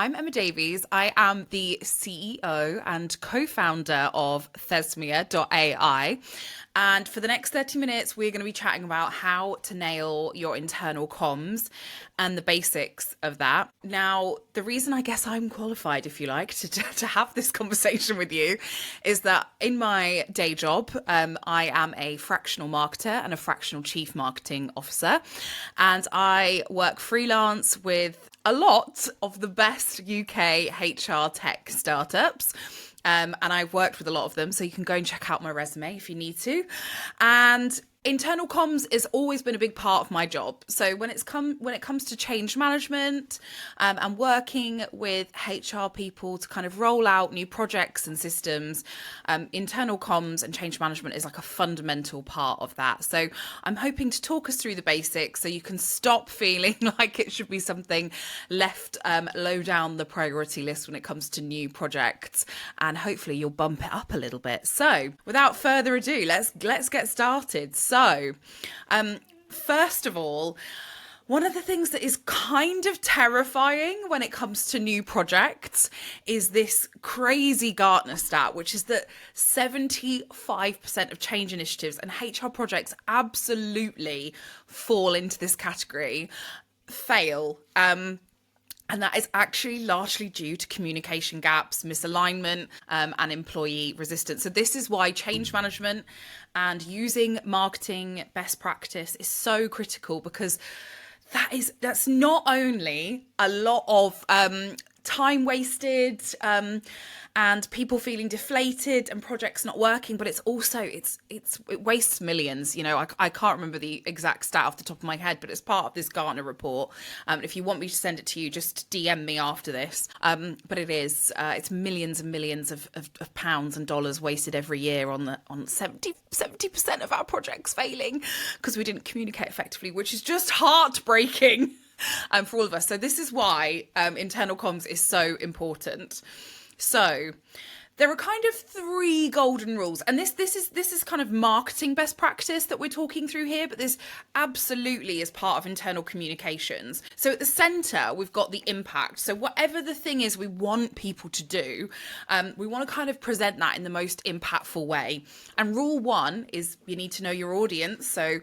I'm Emma Davies. I am the CEO and co-founder of Thesmia.ai. And for the next 30 minutes, we're going to be chatting about how to nail your internal comms and the basics of that. Now, the reason I guess I'm qualified, if you like, to have this conversation with you is that in my day job, I am a fractional marketer and a fractional chief marketing officer. And I work freelance with a lot of the best UK HR tech startups. And I've worked with a lot of them, so you can go and check out my resume if you need to. And internal comms has always been a big part of my job. So when it comes to change management and working with HR people to kind of roll out new projects and systems, internal comms and change management is like a fundamental part of that. So I'm hoping to talk us through the basics so you can stop feeling like it should be something left low down the priority list when it comes to new projects, and hopefully you'll bump it up a little bit. So without further ado, let's get started. So, first of all, one of the things that is kind of terrifying when it comes to new projects is this crazy Gartner stat, which is that 75% of change initiatives and HR projects absolutely fall into this category, fail. And that is actually largely due to communication gaps, misalignment, and employee resistance. So this is why change management and using marketing best practice is so critical, because that's not only a lot of time wasted and people feeling deflated and projects not working, but it's also it wastes millions. You know, I can't remember the exact stat off the top of my head, but it's part of this Gartner report. If you want me to send it to you, just DM me after this. But it's millions and millions of pounds and dollars wasted every year on 70% of our projects failing because we didn't communicate effectively, which is just heartbreaking. For all of us. So this is why internal comms is so important. So there are kind of 3 golden rules, and this is kind of marketing best practice that we're talking through here, but this absolutely is part of internal communications. So at the center, we've got the impact. So whatever the thing is we want people to do, we want to kind of present that in the most impactful way. And rule 1 is you need to know your audience. So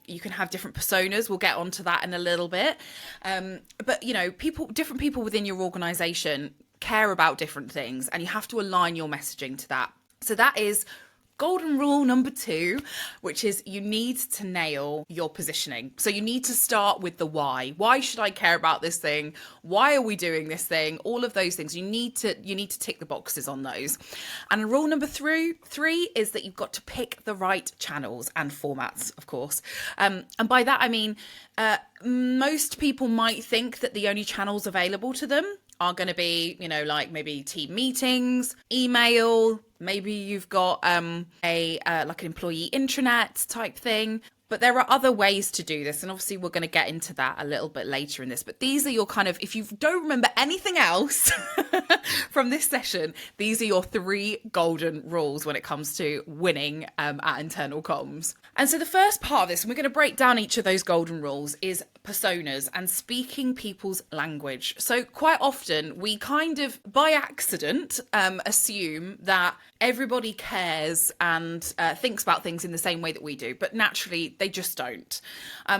you can have different personas. We'll get onto that in a little bit. But you know, different people within your organization care about different things, and you have to align your messaging to that. So that is golden rule number 2, which is you need to nail your positioning. So you need to start with the why. Why should I care about this thing? Why are we doing this thing? All of those things. You need to tick the boxes on those. And rule number 3 is that you've got to pick the right channels and formats, of course. And by that I mean most people might think that the only channels available to them are going to be, you know, like maybe team meetings, email, maybe you've got like an employee intranet type thing. But there are other ways to do this, and obviously we're going to get into that a little bit later in this. But these are your kind of, if you don't remember anything else from this session, these are your 3 golden rules when it comes to winning at internal comms. And so the first part of this, and we're going to break down each of those golden rules, is personas and speaking people's language. So quite often we kind of by accident assume that everybody cares and thinks about things in the same way that we do, but naturally they just don't.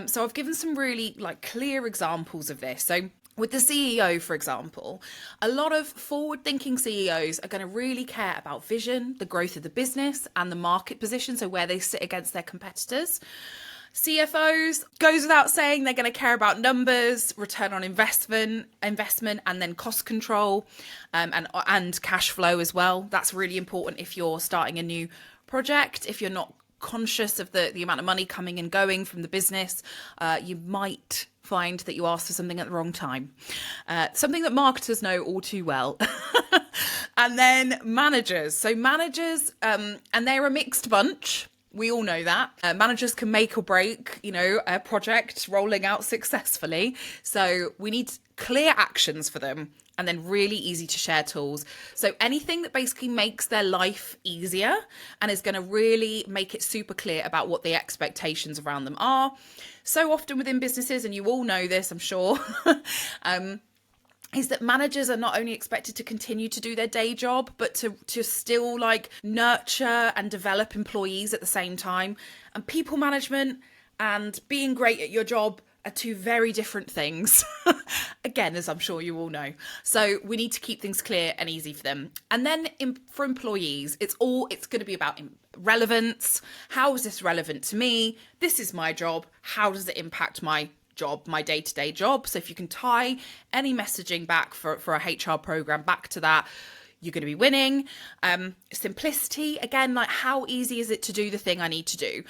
So I've given some really like clear examples of this. So with the CEO, for example, a lot of forward-thinking CEOs are going to really care about vision, the growth of the business, and the market position, so where they sit against their competitors. CFOs, goes without saying, they're going to care about numbers, return on investment, and then cost control, and cash flow as well. That's really important if you're starting a new project. If you're not conscious of the amount of money coming and going from the business, you might find that you asked for something at the wrong time. Something that marketers know all too well. And then managers. So managers, and they're a mixed bunch. We all know that. Managers can make or break, you know, a project rolling out successfully. So we need clear actions for them, and then really easy to share tools. So anything that basically makes their life easier and is going to really make it super clear about what the expectations around them are. So often within businesses, and you all know this, I'm sure, is that managers are not only expected to continue to do their day job, but to still like nurture and develop employees at the same time. And people management and being great at your job are two very different things. Again, as I'm sure you all know. So we need to keep things clear and easy for them. And then for employees, it's going to be about relevance. How is this relevant to me? This is my job. How does it impact my job, my day-to-day job? So if you can tie any messaging back for a HR program back to that, you're going to be winning. Simplicity, again, like how easy is it to do the thing I need to do?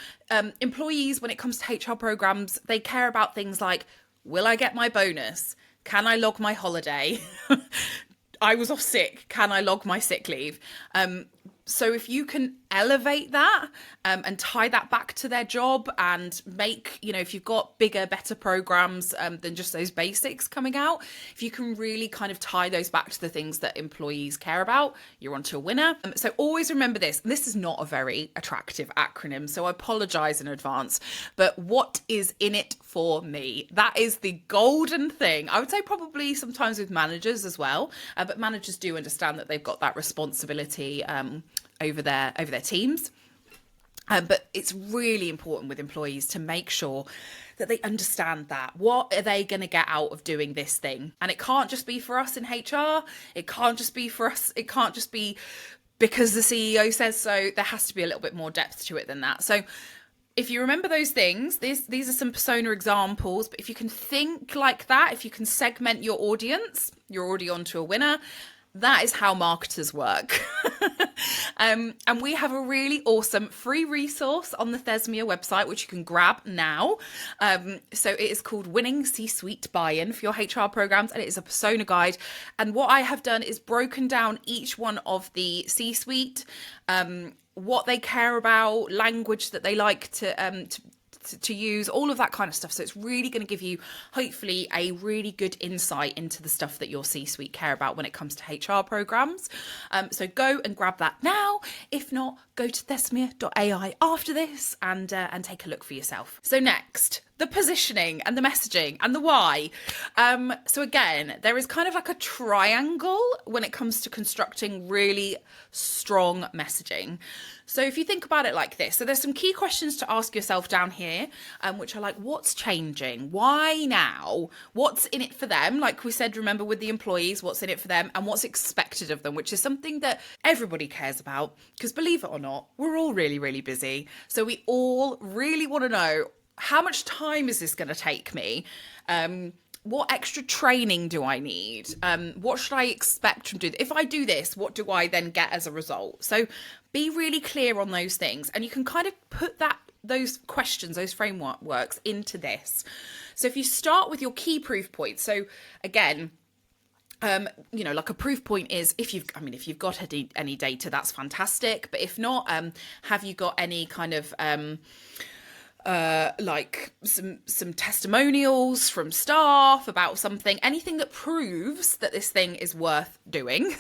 Employees, when it comes to HR programs, they care about things like, will I get my bonus? Can I log my holiday? I was off sick. Can I log my sick leave? So if you can elevate that and tie that back to their job and make, if you've got bigger, better programs than just those basics coming out, if you can really kind of tie those back to the things that employees care about, you're onto a winner. So always remember this. This is not a very attractive acronym, so I apologize in advance, but what is in it for me? That is the golden thing. I would say probably sometimes with managers as well, but managers do understand that they've got that responsibility over their teams. But it's really important with employees to make sure that they understand that. What are they going to get out of doing this thing? And it can't just be for us in HR. It can't just be for us. It can't just be because the CEO says so. There has to be a little bit more depth to it than that. So if you remember those things, these are some persona examples, but if you can think like that, if you can segment your audience, you're already onto a winner. That is how marketers work. And we have a really awesome free resource on the Thesmia website, which you can grab now. So it is called Winning C-Suite Buy-In for your HR programs, and it is a persona guide. And what I have done is broken down each one of the C-suite, what they care about, language that they like to use, all of that kind of stuff. So it's really going to give you, hopefully, a really good insight into the stuff that your C-suite care about when it comes to HR programs. So go and grab that now. If not, go to Thesmia.ai after this and take a look for yourself. So next, the positioning and the messaging and the why. So again, there is kind of like a triangle when it comes to constructing really strong messaging. So if you think about it like this, so there's some key questions to ask yourself down here, which are like, what's changing? Why now? What's in it for them? Like we said, remember with the employees, what's in it for them and what's expected of them, which is something that everybody cares about, because believe it or not, we're all really, really busy. So we all really want to know, how much time is this going to take me? What extra training do I need? What should I expect from doing? If I do this, what do I then get as a result? So be really clear on those things, and you can kind of put those questions, those frameworks into this. So if you start with your key proof points, so again, like a proof point is if you've got any data, that's fantastic. But if not, have you got any kind of like some testimonials from staff about something, anything that proves that this thing is worth doing.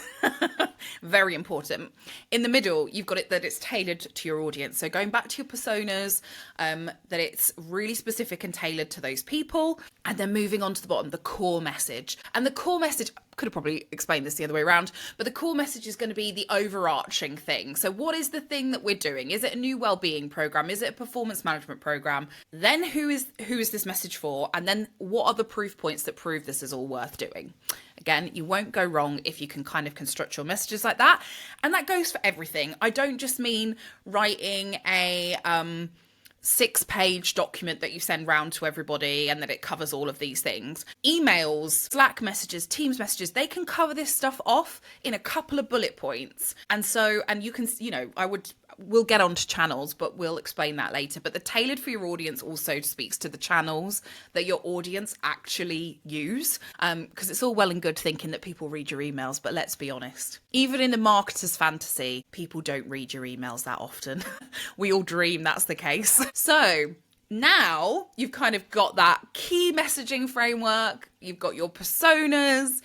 Very important. In the middle, you've got it that it's tailored to your audience. So going back to your personas, that it's really specific and tailored to those people. And then moving on to the bottom, the core message. And the core message, could have probably explained this the other way around, but the core message is going to be the overarching thing. So what is the thing that we're doing? Is it a new wellbeing program? Is it a performance management program? Then who is this message for? And then what are the proof points that prove this is all worth doing? Again, you won't go wrong if you can kind of construct your messages like that. And that goes for everything. I don't just mean writing a 6-page document that you send round to everybody and that it covers all of these things. Emails, Slack messages, Teams messages, they can cover this stuff off in a couple of bullet points. And you can, we'll get on to channels, but we'll explain that later. But the tailored for your audience also speaks to the channels that your audience actually use. Because it's all well and good thinking that people read your emails, but let's be honest. Even in the marketer's fantasy, people don't read your emails that often. We all dream that's the case. So now you've kind of got that key messaging framework, you've got your personas,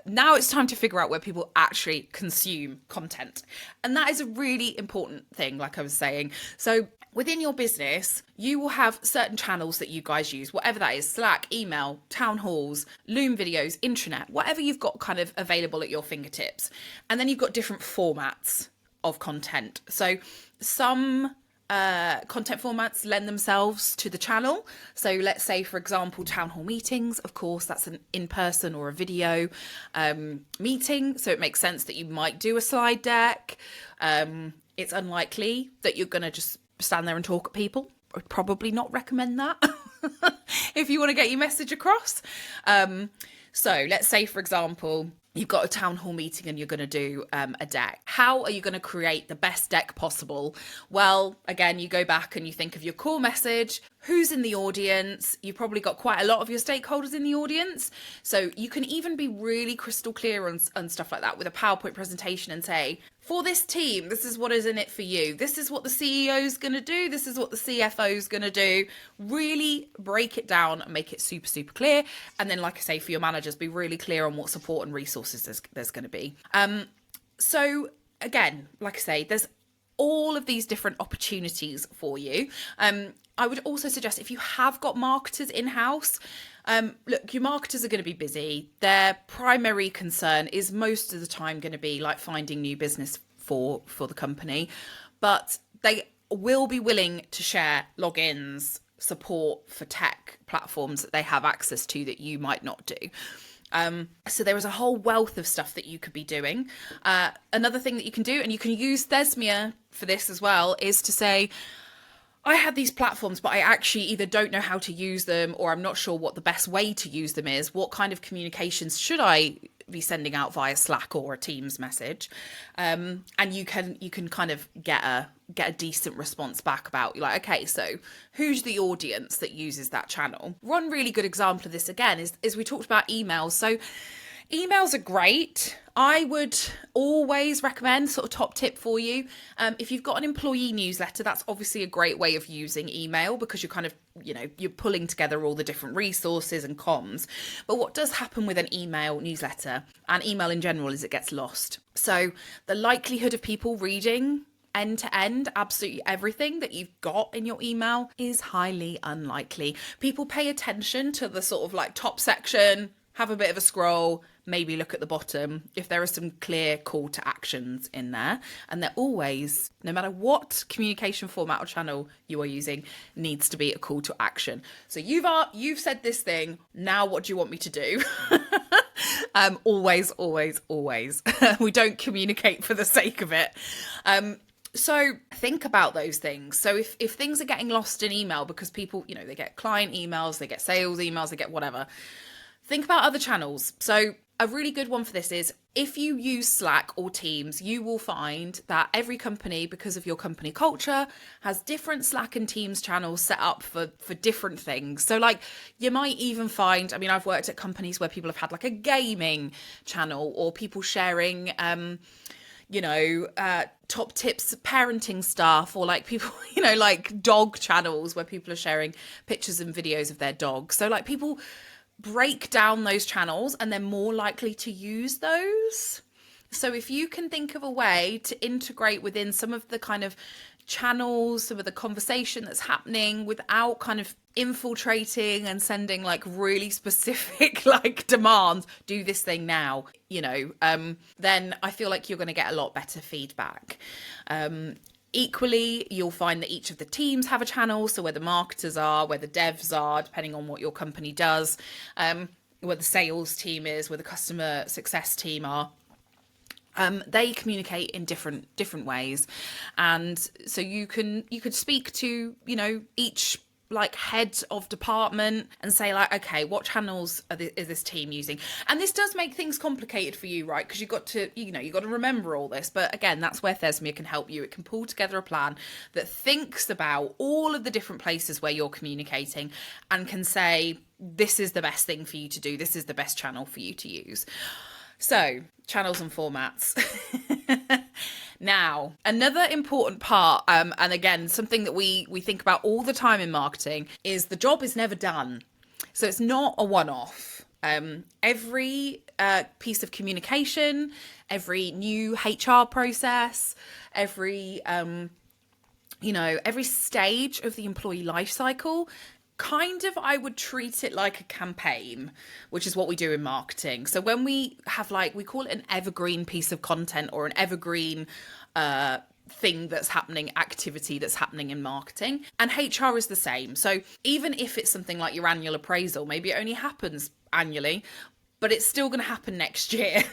now it's time to figure out where people actually consume content. And that is a really important thing, like I was saying. So within your business, you will have certain channels that you guys use, whatever that is: Slack, email, town halls, Loom videos, intranet, whatever you've got kind of available at your fingertips. And then you've got different formats of content. So some content formats lend themselves to the channel. So let's say, for example, town hall meetings. Of course, that's an in-person or a video meeting. So it makes sense that you might do a slide deck. It's unlikely that you're going to just stand there and talk at people. I would probably not recommend that if you want to get your message across. So let's say, for example, you've got a town hall meeting and you're going to do a deck. How are you going to create the best deck possible? Well, again, you go back and you think of your core message. Who's in the audience? You've probably got quite a lot of your stakeholders in the audience. So you can even be really crystal clear on stuff like that with a PowerPoint presentation and say, for this team, this is what is in it for you. This is what the CEO is going to do. This is what the CFO is going to do. Really break it down and make it super, super clear. And then, like I say, for your managers, be really clear on what support and resources there's going to be. So again, like I say, there's all of these different opportunities for you. I would also suggest, if you have got marketers in-house, look, your marketers are going to be busy. Their primary concern is most of the time going to be like finding new business for the company, but they will be willing to share logins, support for tech platforms that they have access to that you might not do. So there is a whole wealth of stuff that you could be doing. Another thing that you can do, and you can use Thesmia for this as well, is to say, I have these platforms, but I actually either don't know how to use them, or I'm not sure what the best way to use them is. What kind of communications should I be sending out via Slack or a Teams message? And you can kind of get a decent response back about, like, okay, so who's the audience that uses that channel? One really good example of this, again, is we talked about emails. So emails are great. I would always recommend, sort of top tip for you, if you've got an employee newsletter, that's obviously a great way of using email, because you're kind of, you're pulling together all the different resources and comms. But what does happen with an email newsletter and email in general is it gets lost. So the likelihood of people reading end to end absolutely everything that you've got in your email is highly unlikely. People pay attention to the sort of like top section, have a bit of a scroll, maybe look at the bottom if there are some clear call to actions in there. And they're always, no matter what communication format or channel you are using, needs to be a call to action. So you've said this thing, now what do you want me to do? Always, always, always. We don't communicate for the sake of it. So think about those things. So if things are getting lost in email because people, they get client emails, they get sales emails, they get whatever, think about other channels. So a really good one for this is, if you use Slack or Teams, you will find that every company, because of your company culture, has different Slack and Teams channels set up for different things. So like you might even find, I've worked at companies where people have had like a gaming channel, or people sharing, top tips, parenting stuff, or like people, like dog channels where people are sharing pictures and videos of their dogs. So like people break down those channels and they're more likely to use those. So if you can think of a way to integrate within some of the kind of channels, some of the conversation that's happening without kind of infiltrating and sending like really specific like demands, do this thing now, then I feel like you're going to get a lot better feedback. Equally, you'll find that each of the teams have a channel. So where the marketers are, where the devs are, depending on what your company does, where the sales team is, where the customer success team are, they communicate in different ways. And so you could speak to, each like head of department and say like, okay, what channels is this team using? And this does make things complicated for you, right? Because you've got to remember all this. But again, that's where Thesmia can help you. It can pull together a plan that thinks about all of the different places where you're communicating and can say, this is the best thing for you to do. This is the best channel for you to use. So channels and formats. Now, another important part, and again, something that we think about all the time in marketing, is the job is never done. So it's not a one-off. Every piece of communication, every new HR process, every every stage of the employee life cycle, kind of, I would treat it like a campaign, which is what we do in marketing. So when we have, we call it an evergreen piece of content, or an evergreen thing that's happening, activity that's happening in marketing. And HR is the same. So even if it's something like your annual appraisal, maybe it only happens annually, but it's still going to happen next year.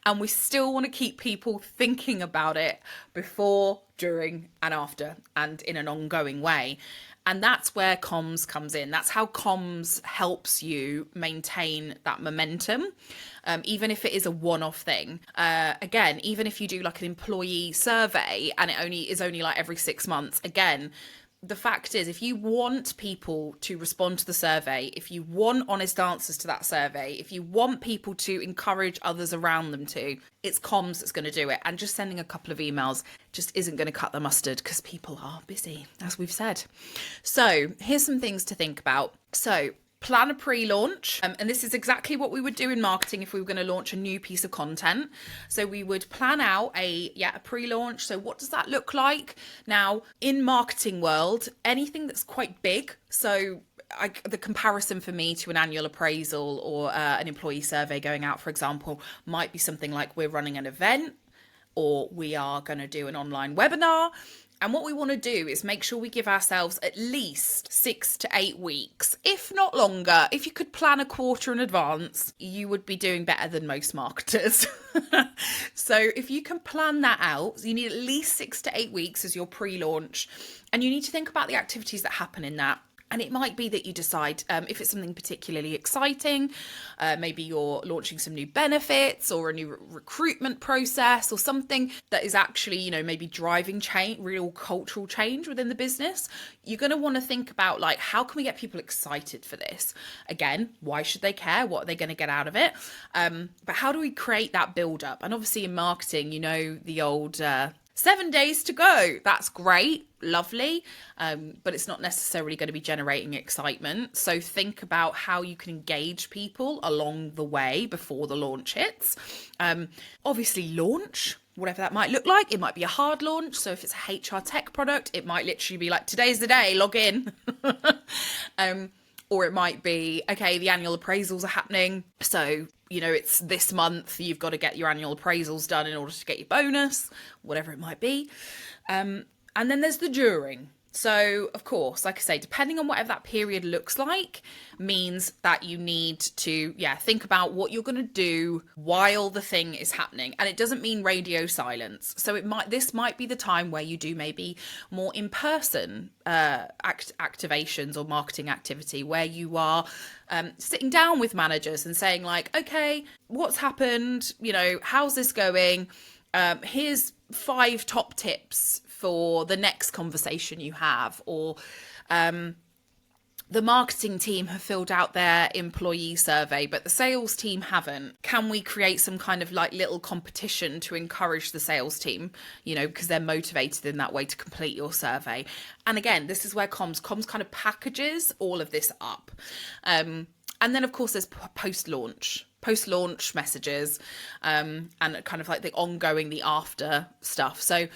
And we still want to keep people thinking about it before, during, and after, and in an ongoing way. And that's where comms comes in. That's how comms helps you maintain that momentum, even if it is a one-off thing. Again, even if you do like an employee survey and it is only like every 6 months, again, the fact is, if you want people to respond to the survey, if you want honest answers to that survey, if you want people to encourage others around them to, it's comms that's going to do it. And just sending a couple of emails just isn't going to cut the mustard, because people are busy, as we've said. So here's some things to think about. So plan a pre-launch, and this is exactly what we would do in marketing if we were going to launch a new piece of content. So we would plan out a pre-launch. So what does that look like? Now, in marketing world, anything that's quite big, so the comparison for me to an annual appraisal or an employee survey going out, for example, might be something like we're running an event, or we are going to do an online webinar. And what we want to do is make sure we give ourselves at least 6 to 8 weeks, if not longer. If you could plan a quarter in advance, you would be doing better than most marketers. So if you can plan that out, you need at least 6 to 8 weeks as your pre-launch. And you need to think about the activities that happen in that. And it might be that you decide, if it's something particularly exciting, maybe you're launching some new benefits or a new recruitment process, or something that is actually, maybe driving change, real cultural change within the business. You're going to want to think about, how can we get people excited for this? Again, why should they care? What are they going to get out of it? But how do we create that build up? And obviously in marketing, the old 7 days to go. That's great, lovely, but it's not necessarily going to be generating excitement. So think about how you can engage people along the way before the launch hits. Obviously launch, whatever that might look like. It might be a hard launch. So if it's a HR tech product, it might literally be like, today's the day, log in. Or it might be, okay, the annual appraisals are happening. So, it's this month, you've got to get your annual appraisals done in order to get your bonus, whatever it might be. And then there's the during. So, of course, like I say, depending on whatever that period looks like, means that you need to, think about what you're going to do while the thing is happening. And it doesn't mean radio silence. So this might be the time where you do maybe more in-person activations or marketing activity, where you are sitting down with managers and saying okay, what's happened? How's this going? Here's 5 top tips for the next conversation you have, or the marketing team have filled out their employee survey, but the sales team haven't. Can we create some kind of little competition to encourage the sales team, because they're motivated in that way to complete your survey? And again, this is where comms kind of packages all of this up. And then, of course, there's post-launch messages, and kind of the ongoing, the after stuff. So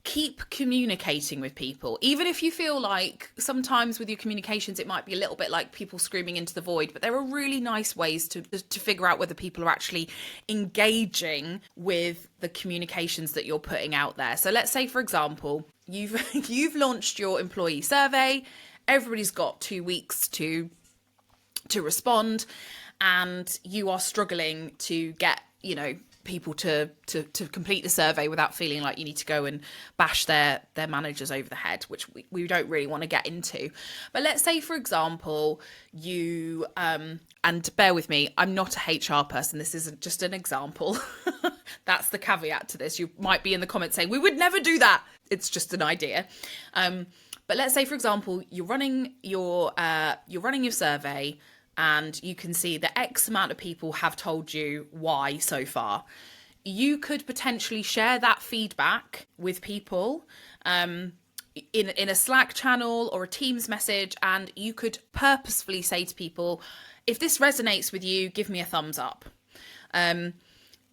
keep communicating with people, even if you feel like sometimes with your communications it might be a little bit like people screaming into the void, but there are really nice ways to figure out whether people are actually engaging with the communications that you're putting out there. So let's say, for example, you've launched your employee survey, everybody's got 2 weeks to respond, and you are struggling to get people to complete the survey without feeling like you need to go and bash their managers over the head, which we don't really want to get into. But let's say, for example, you and bear with me, I'm not a HR person, this isn't just an example. That's the caveat to this. You might be in the comments saying we would never do that, it's just an idea. But let's say, for example, you're running your survey, and you can see that X amount of people have told you why so far. You could potentially share that feedback with people in a Slack channel or a Teams message, and you could purposefully say to people, if this resonates with you, give me a thumbs up.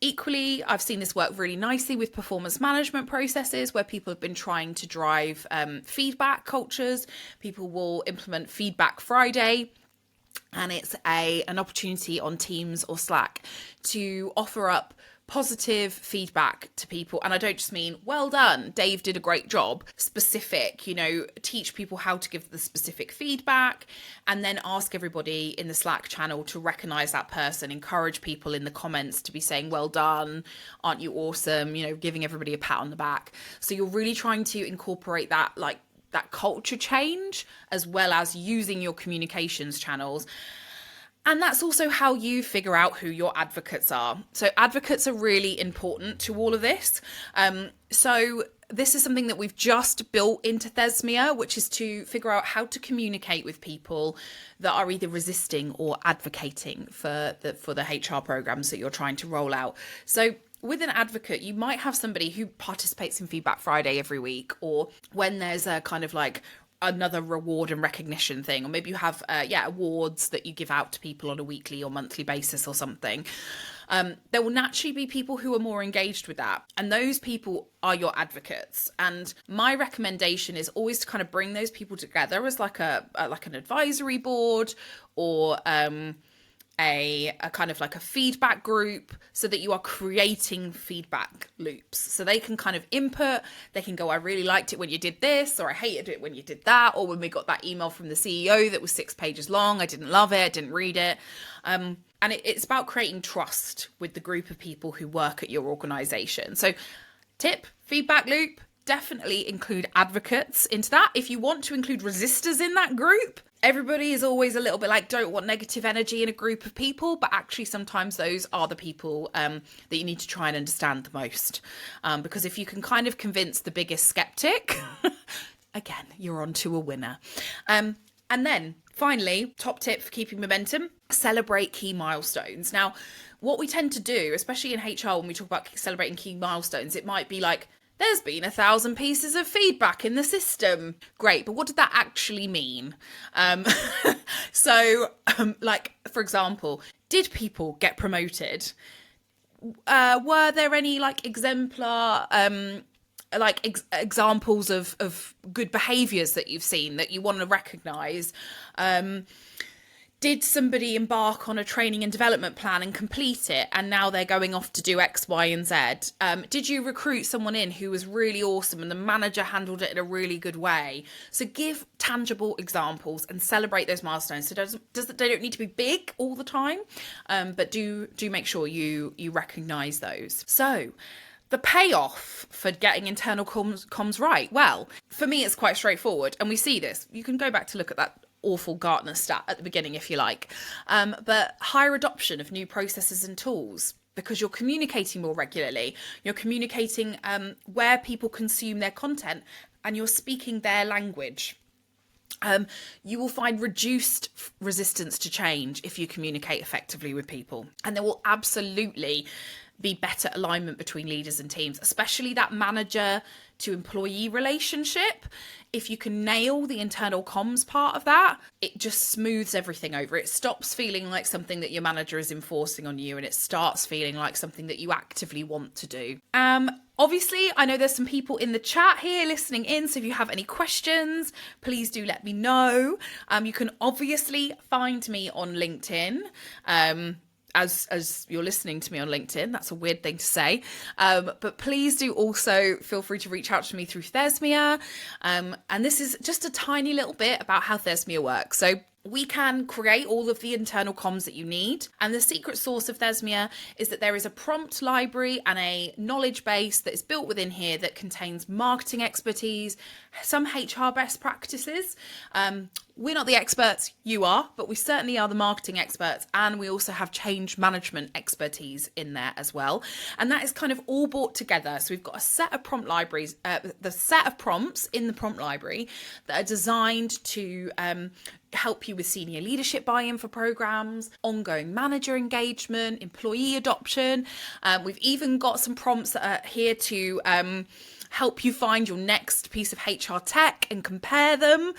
Equally, I've seen this work really nicely with performance management processes where people have been trying to drive feedback cultures. People will implement Feedback Friday, and it's an opportunity on Teams or Slack to offer up positive feedback to people. And I don't just mean, well done, Dave did a great job, specific, teach people how to give the specific feedback, and then ask everybody in the Slack channel to recognize that person, encourage people in the comments to be saying, well done, aren't you awesome, giving everybody a pat on the back. So you're really trying to incorporate that culture change, as well as using your communications channels. And that's also how you figure out who your advocates are. So advocates are really important to all of this. So this is something that we've just built into Thesmia, which is to figure out how to communicate with people that are either resisting or advocating for the HR programs that you're trying to roll out. So with an advocate, you might have somebody who participates in Feedback Friday every week, or when there's a kind of like another reward and recognition thing, or maybe you have awards that you give out to people on a weekly or monthly basis or something. There will naturally be people who are more engaged with that, and those people are your advocates. And my recommendation is always to kind of bring those people together as like an advisory board, or a kind of like a feedback group, so that you are creating feedback loops. So they can kind of input, they can go, I really liked it when you did this, or I hated it when you did that, or when we got that email from the CEO that was 6 pages long, I didn't love it, I didn't read it. And it's about creating trust with the group of people who work at your organization. So tip, feedback loop, definitely include advocates into that. If you want to include resistors in that group, everybody is always a little bit like, don't want negative energy in a group of people, but actually sometimes those are the people that you need to try and understand the most. Because if you can kind of convince the biggest skeptic, again, you're on to a winner. And then finally, top tip for keeping momentum, celebrate key milestones. Now, what we tend to do, especially in HR, when we talk about celebrating key milestones, it might be like, there's been 1,000 pieces of feedback in the system. Great, but what did that actually mean? Like, for example, did people get promoted? Were there any like exemplar examples of good behaviours that you've seen that you want to recognise? Did somebody embark on a training and development plan and complete it, and now they're going off to do X, Y, and Z? Did you recruit someone in who was really awesome and the manager handled it in a really good way? So give tangible examples and celebrate those milestones. So they don't need to be big all the time, but do make sure you recognise those. So the payoff for getting internal comms right, well, for me, it's quite straightforward. And we see this. You can go back to look at that awful Gartner stat at the beginning if you like, but higher adoption of new processes and tools, because you're communicating more regularly, you're communicating where people consume their content, and you're speaking their language. You will find reduced resistance to change if you communicate effectively with people, and there will absolutely be better alignment between leaders and teams, especially that manager to employee relationship. If you can nail the internal comms part of that, it just smooths everything over. It stops feeling like something that your manager is enforcing on you, and it starts feeling like something that you actively want to do. Obviously, I know there's some people in the chat here listening in, so if you have any questions, please do let me know. You can obviously find me on LinkedIn. As you're listening to me on LinkedIn, that's a weird thing to say, but please do also feel free to reach out to me through Thesmia, and this is just a tiny little bit about how Thesmia works. So we can create all of the internal comms that you need, and the secret sauce of Thesmia is that there is a prompt library and a knowledge base that is built within here that contains marketing expertise, some HR best practices. We're not the experts, you are, but we certainly are the marketing experts, and we also have change management expertise in there as well. And that is kind of all brought together. So we've got a set of prompt libraries, the set of prompts in the prompt library that are designed to help you with senior leadership buy-in for programs, ongoing manager engagement, employee adoption. We've even got some prompts that are here to help you find your next piece of HR tech and compare them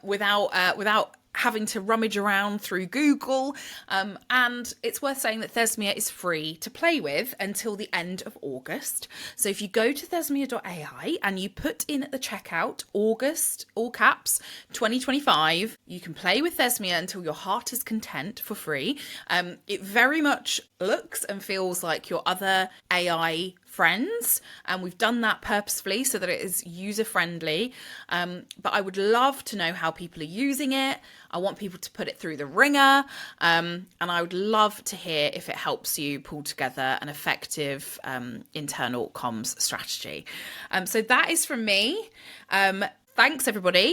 without having to rummage around through Google. And it's worth saying that Thesmia is free to play with until the end of August. So if you go to Thesmia.ai and you put in at the checkout August, all caps, 2025, you can play with Thesmia until your heart is content for free. It very much looks and feels like your other AI friends, and we've done that purposefully so that it is user friendly. But I would love to know how people are using it. I want people to put it through the ringer, and I would love to hear if it helps you pull together an effective internal comms strategy. So that is from me. Thanks everybody.